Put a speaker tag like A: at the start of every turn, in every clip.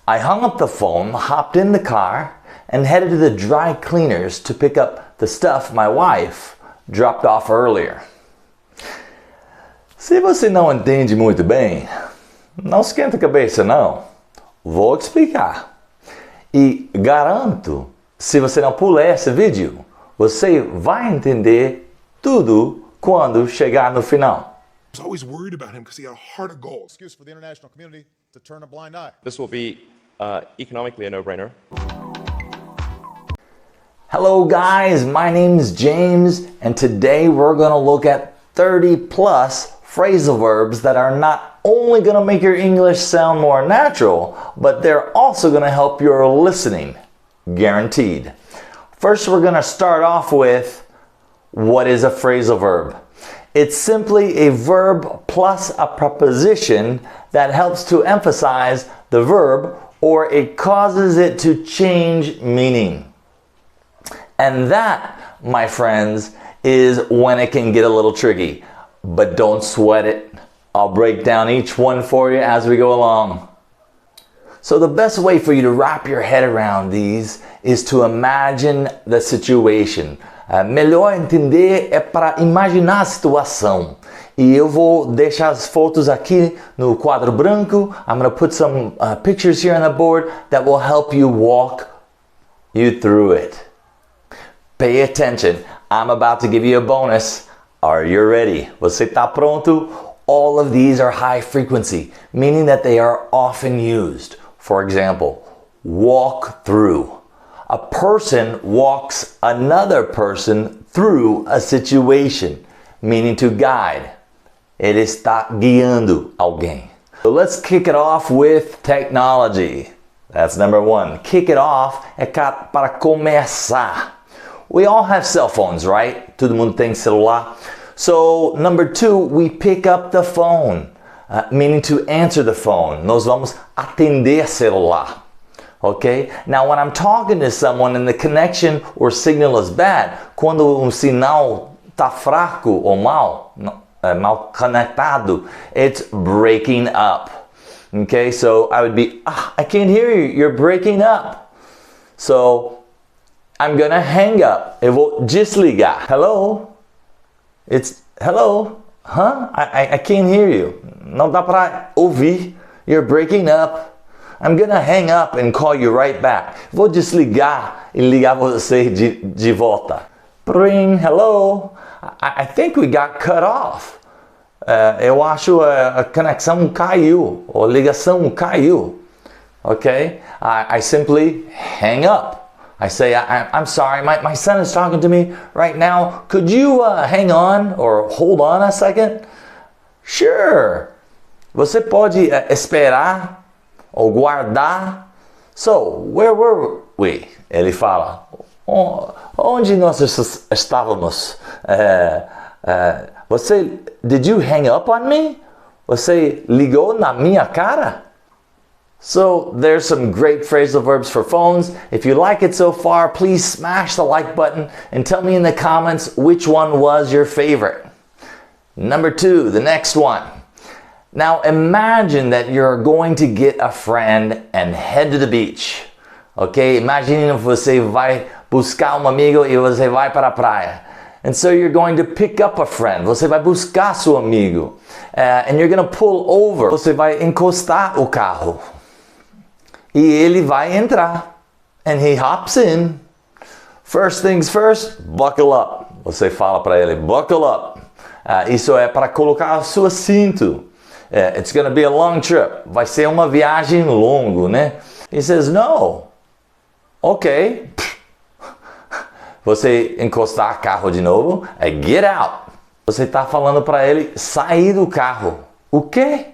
A: I hung up the phone, hopped in the car, and headed to the dry cleaners to pick up the stuff my wife dropped off earlier. Se você não entende muito bem, não esquenta a cabeça não. Vou explicar. E garanto, se você não pular esse vídeo, você vai entender tudo quando chegar no final.
B: I was always worried about him because he had a heart of gold.
C: Excuse for the international community to turn a blind eye.
D: This will be economically a no-brainer.
A: Hello guys, my name is James, and today we're going to look at 30 plus phrasal verbs that are not only going to make your English sound more natural, but they're also going to help your listening, guaranteed. First, we're going to start off with, what is a phrasal verb? It's simply a verb plus a preposition that helps to emphasize the verb, or it causes it to change meaning. And that, my friends, is when it can get a little tricky. But don't sweat it. I'll break down each one for you as we go along. So the best way for you to wrap your head around these is to imagine the situation. Melhor entender é para imaginar a situação. E eu vou deixar as fotos aqui no quadro branco. I'm going to put some pictures here on the board that will help you walk you through it. Pay attention. I'm about to give you a bonus. Are you ready? Você está pronto? All of these are high frequency, meaning that they are often used. For example, walk through. A person walks another person through a situation, meaning to guide. Ele está guiando alguém. So let's kick it off with technology. That's number one. Kick it off é para começar. We all have cell phones, right? Todo mundo tem celular. So, number two, we pick up the phone, meaning to answer the phone. Nós vamos atender celular. Okay? Now, when I'm talking to someone and the connection or signal is bad, quando sinal tá fraco ou mal conectado, it's breaking up. Okay? So, I would be, I can't hear you, you're breaking up. So, I'm gonna hang up. Eu vou desligar. Hello? It's hello? Huh? I can't hear you. Não dá para ouvir. You're breaking up. I'm gonna hang up and call you right back. Vou desligar e ligar você de volta. Ring, hello? I think we got cut off. Eu acho a conexão caiu, ou a ligação caiu. Okay? I simply hang up. I say, I'm sorry, my son is talking to me right now. Could you hang on or hold on a second? Sure. Você pode esperar ou guardar. So, where were we? Ele fala, onde nós estávamos? Did you hang up on me? Você ligou na minha cara? So there's some great phrasal verbs for phones. If you like it so far, please smash the like button and tell me in the comments which one was your favorite. Number two, the next one. Now imagine that you're going to get a friend and head to the beach. Okay? Imagine você vai buscar amigo e você vai para a praia. And so you're going to pick up a friend. Você vai buscar seu amigo. And you're going to pull over. Você vai encostar o carro. E ele vai entrar. And he hops in. First things first, buckle up. Você fala para ele, buckle up. Isso é para colocar o seu cinto. It's going to be a long trip. Vai ser uma viagem longa, né? He says, no. Ok. Você encostar o carro de novo. Get out. Você está falando para ele sair do carro. O quê?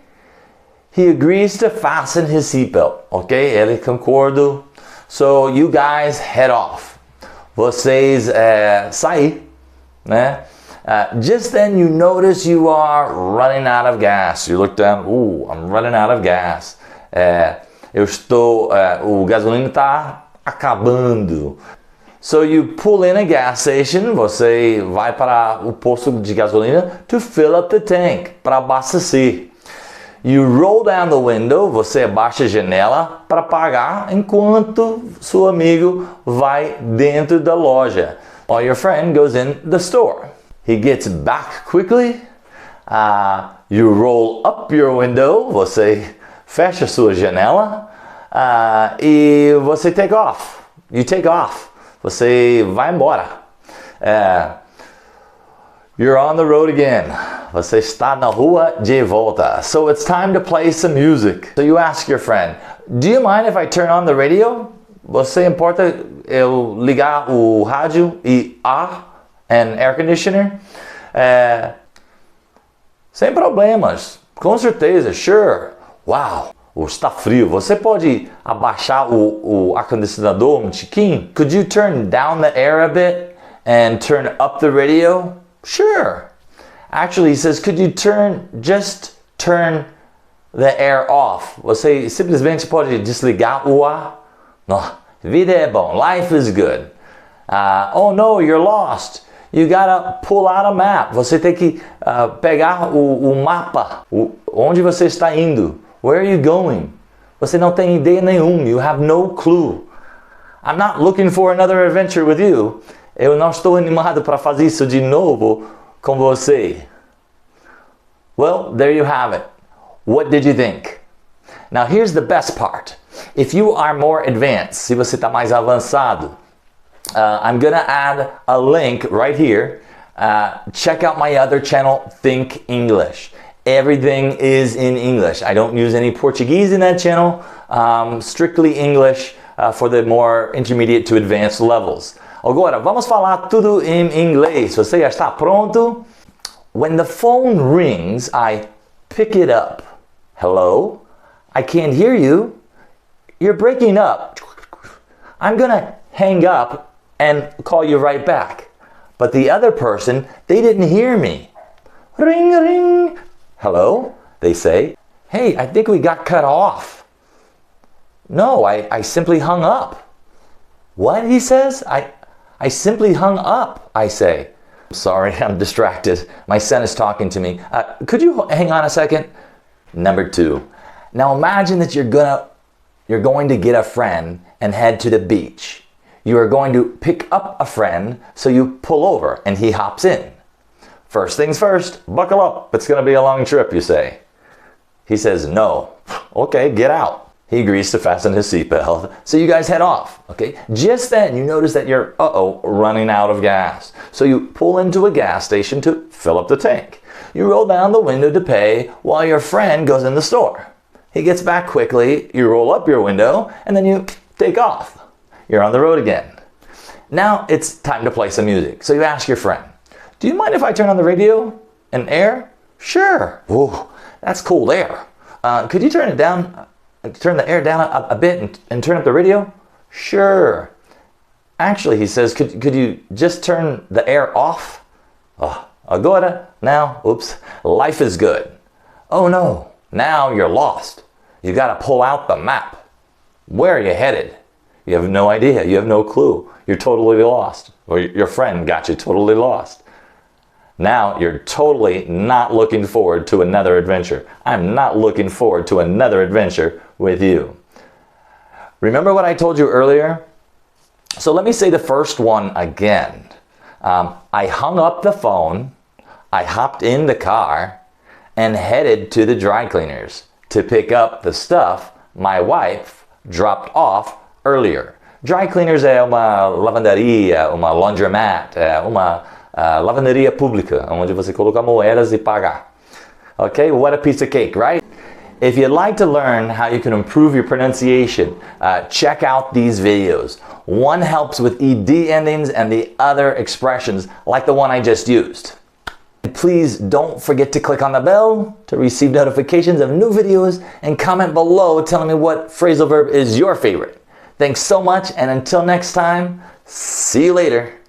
A: He agrees to fasten his seatbelt. Ok? Ele concorda. So you guys head off. Vocês saem, né? Just then you notice you are running out of gas. You look down. I'm running out of gas. O gasolina está acabando. So you pull in a gas station. Você vai para o posto de gasolina to fill up the tank, para abastecer. You roll down the window, você abaixa a janela para pagar enquanto seu amigo vai dentro da loja. While your friend goes in the store. He gets back quickly. You roll up your window, você fecha sua janela e você take off. You take off. Você vai embora. You're on the road again. Você está na rua de volta. So it's time to play some music. So you ask your friend, do you mind if I turn on the radio? Você importa eu ligar o rádio e and air conditioner? Sem problemas. Com certeza, sure. Wow, está frio. Você pode abaixar o ar-condicionador um tiquinho? Could you turn down the air a bit and turn up the radio? Sure. Actually, he says, could you just turn the air off? Você simplesmente pode desligar o ar? No, vida é bom. Life is good. Oh no, you're lost. You gotta pull out a map. Você tem que pegar o mapa. Onde você está indo? Where are you going? Você não tem ideia nenhuma. You have no clue. I'm not looking for another adventure with you. Eu não estou animado para fazer isso de novo com você. Well, there you have it. What did you think? Now here's the best part. If you are more advanced, se você está mais avançado, I'm gonna add a link right here. Check out my other channel, Think English. Everything is in English. I don't use any Portuguese in that channel. Strictly English for the more intermediate to advanced levels. Agora, vamos falar tudo em inglês. Você já está pronto? When the phone rings, I pick it up. Hello? I can't hear you. You're breaking up. I'm gonna hang up and call you right back. But the other person, they didn't hear me. Ring, ring. Hello? They say. Hey, I think we got cut off. No, I simply hung up. What? He says. I simply hung up, I say. Sorry, I'm distracted. My son is talking to me. Could you hang on a second? Number 2. Now imagine that you're going to get a friend and head to the beach. You are going to pick up a friend, so you pull over and he hops in. First things first, buckle up. It's going to be a long trip, you say. He says, no. Okay, get out. He agrees to fasten his seatbelt, so you guys head off, okay? Just then, you notice that you're, running out of gas. So you pull into a gas station to fill up the tank. You roll down the window to pay while your friend goes in the store. He gets back quickly, you roll up your window, and then you take off. You're on the road again. Now it's time to play some music. So you ask your friend, do you mind if I turn on the radio and air? Sure. Whoa, that's cold air. Could you turn it down? Turn the air down a bit and turn up the radio? Sure. Actually, he says, could you just turn the air off? Agora, now, oops, life is good. Oh no, now you're lost. You gotta pull out the map. Where are you headed? You have no idea, you have no clue. You're totally lost. Or your friend got you totally lost. Now you're totally not looking forward to another adventure. I'm not looking forward to another adventure with you. Remember what I told you earlier? So let me say the first one again. I hung up the phone, I hopped in the car, and headed to the dry cleaners to pick up the stuff my wife dropped off earlier. Dry cleaners é uma lavandaria, uma laundromat, uma lavanderia pública, onde você coloca moedas e paga. Okay, what a piece of cake, right? If you'd like to learn how you can improve your pronunciation, check out these videos. One helps with ED endings and the other expressions, like the one I just used. Please don't forget to click on the bell to receive notifications of new videos and comment below telling me what phrasal verb is your favorite. Thanks so much, and until next time, see you later.